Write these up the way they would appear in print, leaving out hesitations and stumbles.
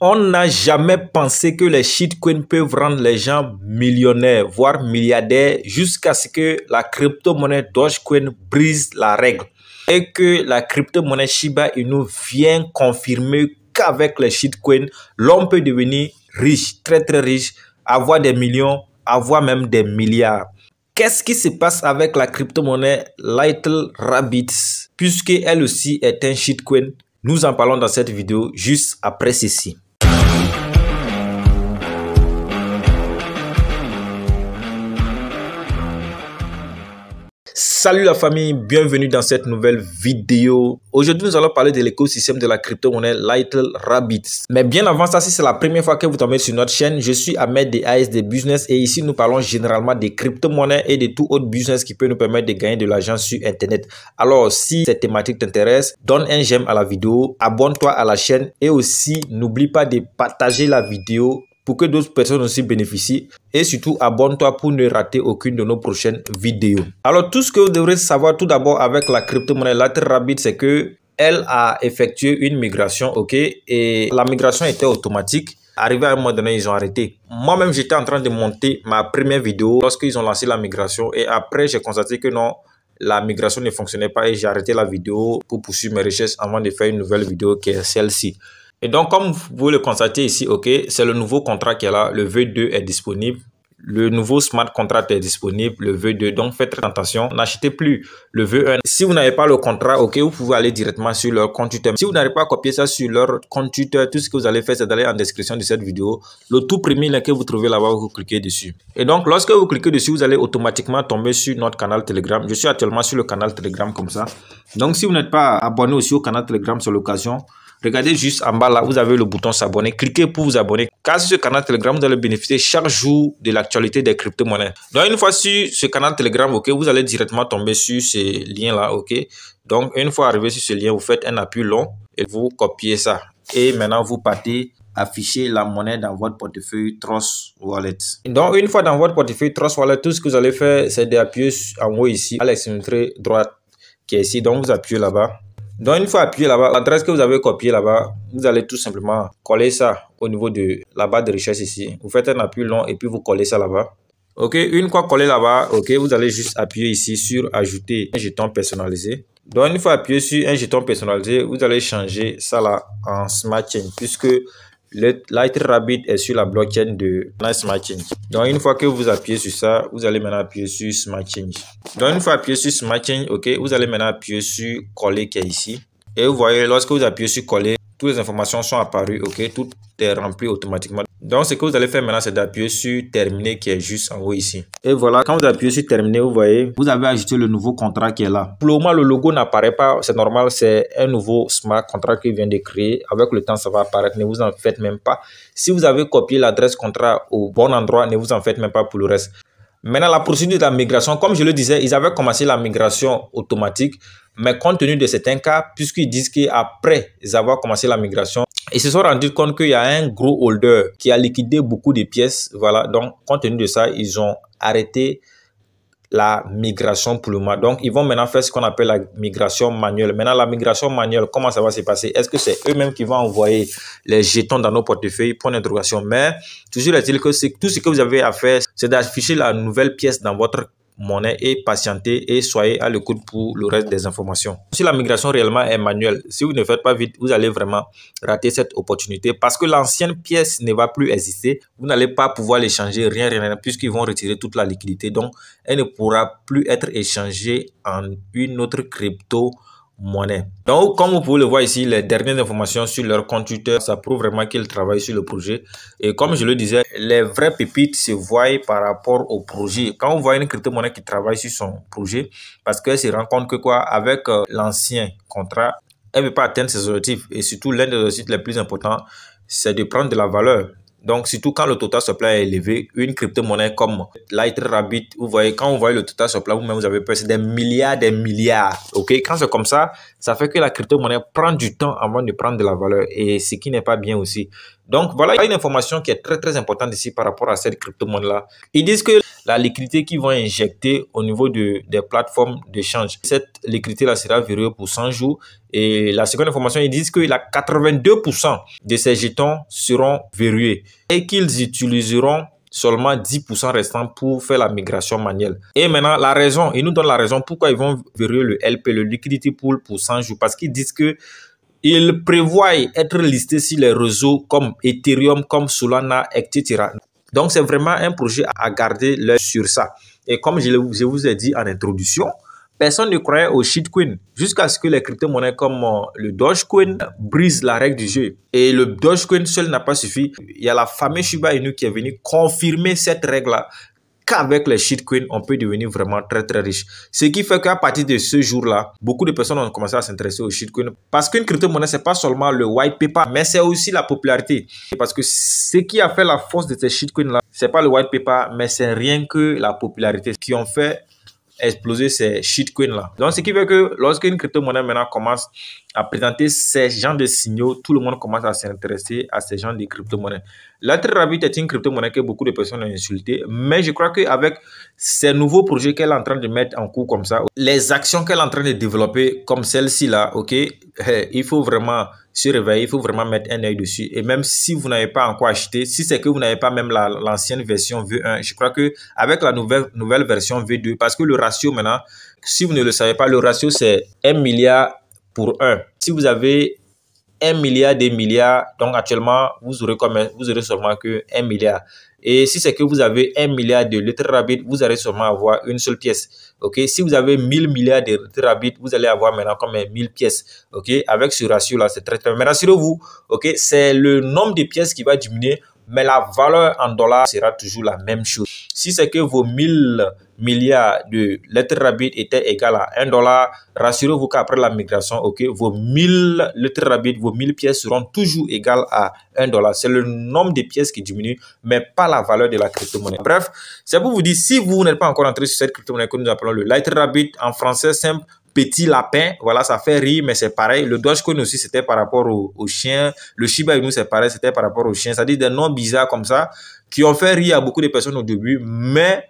On n'a jamais pensé que les shitcoins peuvent rendre les gens millionnaires, voire milliardaires, jusqu'à ce que la crypto-monnaie Dogecoin brise la règle. Et que la crypto-monnaie Shiba Inu vient confirmer qu'avec les shitcoins, l'on peut devenir riche, très très riche, avoir des millions, avoir même des milliards. Qu'est-ce qui se passe avec la crypto-monnaie Little Rabbit, puisque elle aussi est un shitcoin? Nous en parlons dans cette vidéo juste après ceci. Salut la famille, bienvenue dans cette nouvelle vidéo. Aujourd'hui, nous allons parler de l'écosystème de la crypto-monnaie Little Rabbit. Mais bien avant ça, si c'est la première fois que vous tombez sur notre chaîne, je suis Ahmed de ASD Business et ici, nous parlons généralement des crypto-monnaies et de tout autre business qui peut nous permettre de gagner de l'argent sur Internet. Alors, si cette thématique t'intéresse, donne un j'aime à la vidéo, abonne-toi à la chaîne et aussi, n'oublie pas de partager la vidéo pour que d'autres personnes aussi bénéficient. Et surtout, abonne-toi pour ne rater aucune de nos prochaines vidéos. Alors, tout ce que vous devrez savoir tout d'abord avec la crypto-monnaie Little Rabbit, c'est que elle a effectué une migration, ok? Et la migration était automatique. Arrivé à un moment donné, ils ont arrêté. Moi-même, j'étais en train de monter ma première vidéo lorsqu'ils ont lancé la migration. Et après, j'ai constaté que non, la migration ne fonctionnait pas et j'ai arrêté la vidéo pour poursuivre mes recherches avant de faire une nouvelle vidéo qui est celle-ci. Et donc, comme vous pouvez le constater ici, ok, c'est le nouveau contrat qui est là. Le V2 est disponible. Le nouveau smart contract est disponible, le V2. Donc, faites très attention. N'achetez plus le V1. Si vous n'avez pas le contrat, ok, vous pouvez aller directement sur leur compte Twitter. Si vous n'arrivez pas à copier ça sur leur compte Twitter, tout ce que vous allez faire, c'est d'aller en description de cette vidéo. Le tout premier lien que vous trouvez là-bas, vous cliquez dessus. Et donc, lorsque vous cliquez dessus, vous allez automatiquement tomber sur notre canal Telegram. Je suis actuellement sur le canal Telegram comme ça. Donc, si vous n'êtes pas abonné aussi au canal Telegram sur l'occasion, regardez juste en bas là, vous avez le bouton s'abonner. Cliquez pour vous abonner. Car sur ce canal Telegram, vous allez bénéficier chaque jour de l'actualité des crypto-monnaies. Donc, une fois sur ce canal Telegram, ok, vous allez directement tomber sur ce lien-là, ok. Donc, une fois arrivé sur ce lien, vous faites un appui long et vous copiez ça. Et maintenant, vous partez afficher la monnaie dans votre portefeuille Trust Wallet. Donc, une fois dans votre portefeuille Trust Wallet, tout ce que vous allez faire, c'est d'appuyer en haut ici, à l'extrémité droite qui est ici. Donc, vous appuyez là-bas. Donc, une fois appuyé là-bas, l'adresse que vous avez copiée là-bas, vous allez tout simplement coller ça au niveau de la barre de recherche ici. Vous faites un appui long et puis vous collez ça là-bas. Ok, une fois collé là-bas, ok, vous allez juste appuyer ici sur ajouter un jeton personnalisé. Donc, une fois appuyé sur un jeton personnalisé, vous allez changer ça là en Smart Chain puisque le Little Rabbit est sur la blockchain de Smart Chain. Donc, une fois que vous appuyez sur ça, vous allez maintenant appuyer sur Smart Chain. Donc, une fois appuyé sur Smart Chain, ok, vous allez maintenant appuyer sur coller qui est ici. Et vous voyez, lorsque vous appuyez sur coller, toutes les informations sont apparues, ok, tout est rempli automatiquement. Donc, ce que vous allez faire maintenant, c'est d'appuyer sur terminer qui est juste en haut ici. Et voilà, quand vous appuyez sur terminer, vous voyez, vous avez ajouté le nouveau contrat qui est là. Pour le moment, le logo n'apparaît pas, c'est normal, c'est un nouveau smart contract qui vient de créer. Avec le temps, ça va apparaître, ne vous en faites même pas. Si vous avez copié l'adresse contrat au bon endroit, ne vous en faites même pas pour le reste. Maintenant, la procédure de la migration, comme je le disais, ils avaient commencé la migration automatique, mais compte tenu de certains cas, puisqu'ils disent qu'après avoir commencé la migration, ils se sont rendus compte qu'il y a un gros holder qui a liquidé beaucoup de pièces. Voilà, donc compte tenu de ça, ils ont arrêté la migration pour le moment. Donc, ils vont maintenant faire ce qu'on appelle la migration manuelle. Maintenant, la migration manuelle, comment ça va se passer? Est-ce que c'est eux-mêmes qui vont envoyer les jetons dans nos portefeuilles? Point d'interrogation. Mais toujours est-il que tout ce que vous avez à faire, c'est d'afficher la nouvelle pièce dans votre monnaie et patienter et soyez à l'écoute pour le reste des informations. Si la migration réellement est manuelle, si vous ne faites pas vite, vous allez vraiment rater cette opportunité parce que l'ancienne pièce ne va plus exister. Vous n'allez pas pouvoir l'échanger, rien, puisqu'ils vont retirer toute la liquidité. Donc, elle ne pourra plus être échangée en une autre crypto-monnaie. Donc, comme vous pouvez le voir ici, les dernières informations sur leur compte Twitter, ça prouve vraiment qu'ils travaillent sur le projet. Et comme je le disais, les vraies pépites se voient par rapport au projet. Quand on voit une crypto-monnaie qui travaille sur son projet, parce qu'elle se rend compte que quoi, avec l'ancien contrat, elle ne peut pas atteindre ses objectifs. Et surtout, l'un des objectifs les plus importants, c'est de prendre de la valeur. Donc, surtout quand le total supply est élevé, une crypto-monnaie comme Little Rabbit, vous voyez, quand vous voyez le total supply, vous-même, vous avez peur, c'est des milliards. Ok, quand c'est comme ça fait que la crypto-monnaie prend du temps avant de prendre de la valeur et ce qui n'est pas bien aussi. Donc, voilà une information qui est très importante ici par rapport à cette crypto-monnaie-là. Ils disent que la liquidité qu'ils vont injecter au niveau des plateformes d'échange. Cette liquidité-là sera verrouillée pour 100 jours. Et la seconde information, ils disent que 82% de ces jetons seront verrouillés et qu'ils utiliseront seulement 10% restants pour faire la migration manuelle. Et maintenant, la raison, ils nous donnent la raison pourquoi ils vont verrouiller le LP, le Liquidity Pool, pour 100 jours. Parce qu'ils disent que ils prévoient être listés sur les réseaux comme Ethereum, comme Solana, etc. Donc, c'est vraiment un projet à garder l'œil sur ça. Et comme je vous ai dit en introduction, personne ne croyait au shitcoin jusqu'à ce que les crypto-monnaies comme le Dogecoin brisent la règle du jeu. Et le Dogecoin seul n'a pas suffi. Il y a la fameuse Shiba Inu qui est venue confirmer cette règle-là, qu'avec les shitcoins, on peut devenir vraiment très très riche. Ce qui fait qu'à partir de ce jour-là, beaucoup de personnes ont commencé à s'intéresser aux shitcoins. Parce qu'une crypto-monnaie, c'est pas seulement le white paper, mais c'est aussi la popularité. Parce que ce qui a fait la force de ces shitcoins-là, c'est pas le white paper, mais c'est rien que la popularité qui ont fait exploser ces shitcoins-là. Donc, ce qui fait que lorsqu'une crypto-monnaie maintenant commence à présenter ces genres de signaux, tout le monde commence à s'intéresser à ces genres de crypto-monnaies. LighterRabbit est une crypto-monnaie que beaucoup de personnes ont insultée, mais je crois qu'avec ces nouveaux projets qu'elle est en train de mettre en cours comme ça, les actions qu'elle est en train de développer comme celle-ci là, ok, il faut vraiment se réveiller, il faut vraiment mettre un œil dessus. Et même si vous n'avez pas encore acheté, si c'est que vous n'avez pas même l'ancienne version V1, je crois que avec la nouvelle version V2, parce que le ratio maintenant, si vous ne le savez pas, le ratio c'est 1 milliard pour 1. Si vous avez 1 milliard des milliards, donc actuellement, vous aurez seulement que 1 milliard. Et si c'est que vous avez 1 milliard de LighterRabbit, vous allez seulement avoir une seule pièce. Ok, si vous avez 1000 milliards de LighterRabbit, vous allez avoir maintenant comme 1000 pièces. Ok, avec ce ratio-là, c'est très très. Mais rassurez-vous, ok, c'est le nombre de pièces qui va diminuer, mais la valeur en dollars sera toujours la même chose. Si c'est que vos 1000 milliards de LighterRabbit étaient égales à 1 dollar, rassurez-vous qu'après la migration, ok, vos 1000 LighterRabbit, vos 1000 pièces seront toujours égales à 1 dollar. C'est le nombre de pièces qui diminue, mais pas la valeur de la crypto-monnaie. Bref, c'est pour vous dire, si vous n'êtes pas encore entré sur cette crypto-monnaie que nous appelons le LighterRabbit, en français simple, petit lapin, voilà, ça fait rire, mais c'est pareil. Le Dogecoin aussi, c'était par rapport au chien. Le Shiba Inu, c'est pareil, c'était par rapport au chien. C'est-à-dire des noms bizarres comme ça qui ont fait rire à beaucoup de personnes au début, mais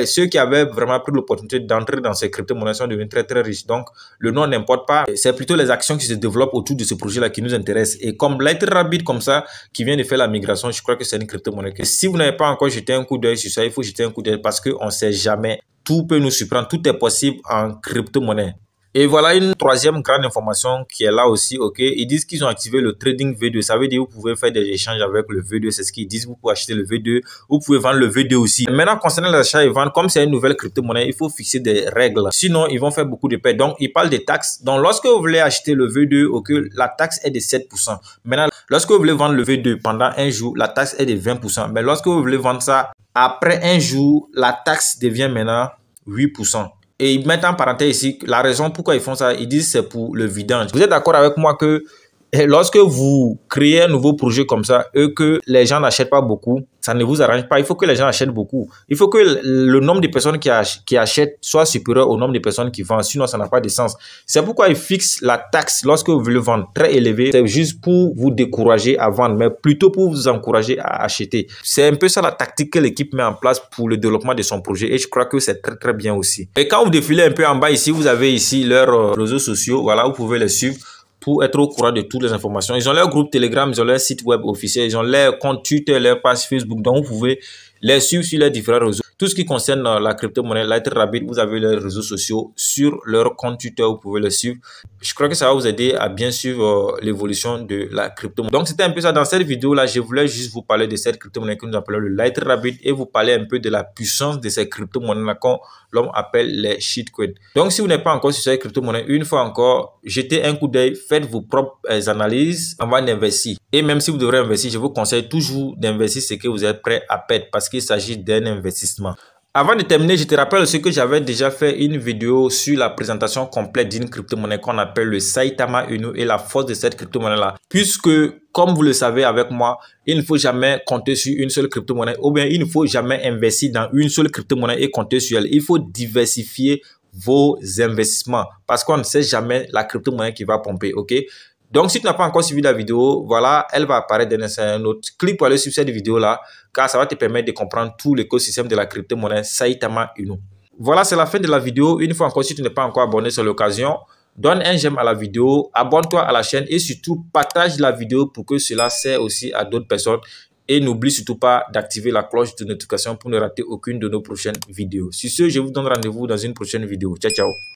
ceux qui avaient vraiment pris l'opportunité d'entrer dans ces crypto-monnaies sont devenus très très riches. Donc, le nom n'importe pas. C'est plutôt les actions qui se développent autour de ce projet-là qui nous intéressent. Et comme LighterRabbit, comme ça, qui vient de faire la migration, je crois que c'est une crypto-monnaie. Si vous n'avez pas encore jeté un coup d'œil sur ça, il faut jeter un coup d'œil parce qu'on ne sait jamais. Tout peut nous surprendre. Tout est possible en crypto-monnaie. Et voilà une troisième grande information qui est là aussi, ok. Ils disent qu'ils ont activé le trading V2. Ça veut dire que vous pouvez faire des échanges avec le V2. C'est ce qu'ils disent. Vous pouvez acheter le V2. Vous pouvez vendre le V2 aussi. Maintenant, concernant l'achat et vente, comme c'est une nouvelle crypto-monnaie, il faut fixer des règles. Sinon, ils vont faire beaucoup de pertes. Donc, ils parlent des taxes. Donc, lorsque vous voulez acheter le V2, ok, la taxe est de 7%. Maintenant, lorsque vous voulez vendre le V2 pendant un jour, la taxe est de 20%. Mais lorsque vous voulez vendre ça après un jour, la taxe devient maintenant 8%. Et ils mettent en parenthèse ici la raison pourquoi ils font ça. Ils disent c'est pour le vidange. Vous êtes d'accord avec moi que lorsque vous créez un nouveau projet comme ça et que les gens n'achètent pas beaucoup, ça ne vous arrange pas. Il faut que les gens achètent beaucoup. Il faut que le nombre de personnes qui achètent soit supérieur au nombre de personnes qui vendent. Sinon, ça n'a pas de sens. C'est pourquoi ils fixent la taxe lorsque vous voulez vendre très élevée. C'est juste pour vous décourager à vendre, mais plutôt pour vous encourager à acheter. C'est un peu ça la tactique que l'équipe met en place pour le développement de son projet. Et je crois que c'est très très bien aussi. Et quand vous défilez un peu en bas ici, vous avez ici leurs réseaux sociaux. Voilà, vous pouvez les suivre pour être au courant de toutes les informations. Ils ont leur groupe Telegram, ils ont leur site web officiel, ils ont leur compte Twitter, leur page Facebook. Donc, vous pouvez les suivre sur les différents réseaux. Tout ce qui concerne la crypto-monnaie LighterRabbit, vous avez leurs réseaux sociaux sur leur compte Twitter, vous pouvez les suivre. Je crois que ça va vous aider à bien suivre l'évolution de la crypto-monnaie. Donc, c'était un peu ça. Dans cette vidéo-là, je voulais juste vous parler de cette crypto-monnaie que nous appelons le LighterRabbit et vous parler un peu de la puissance de ces crypto-monnaies-là qu'on l'homme appelle les shitcoins. Donc, si vous n'êtes pas encore sur cette crypto-monnaie, une fois encore, jetez un coup d'œil, faites vos propres analyses avant d'investir. Et même si vous devrez investir, je vous conseille toujours d'investir ce que vous êtes prêt à perdre parce qu'il s'agit d'un investissement. Avant de terminer, je te rappelle aussi que j'avais déjà fait une vidéo sur la présentation complète d'une crypto-monnaie qu'on appelle le Saitama Inu et la force de cette crypto-monnaie-là. Puisque, comme vous le savez avec moi, il ne faut jamais compter sur une seule crypto-monnaie ou bien il ne faut jamais investir dans une seule crypto-monnaie et compter sur elle. Il faut diversifier vos investissements parce qu'on ne sait jamais la crypto-monnaie qui va pomper, ok? Donc, si tu n'as pas encore suivi la vidéo, voilà, elle va apparaître dans un autre. Clique pour aller suivre cette vidéo-là, car ça va te permettre de comprendre tout l'écosystème de la crypto-monnaie Saitama Inu. Voilà, c'est la fin de la vidéo. Une fois encore, si tu n'es pas encore abonné sur l'occasion, donne un j'aime à la vidéo, abonne-toi à la chaîne et surtout partage la vidéo pour que cela sert aussi à d'autres personnes. Et n'oublie surtout pas d'activer la cloche de notification pour ne rater aucune de nos prochaines vidéos. Sur ce, je vous donne rendez-vous dans une prochaine vidéo. Ciao, ciao.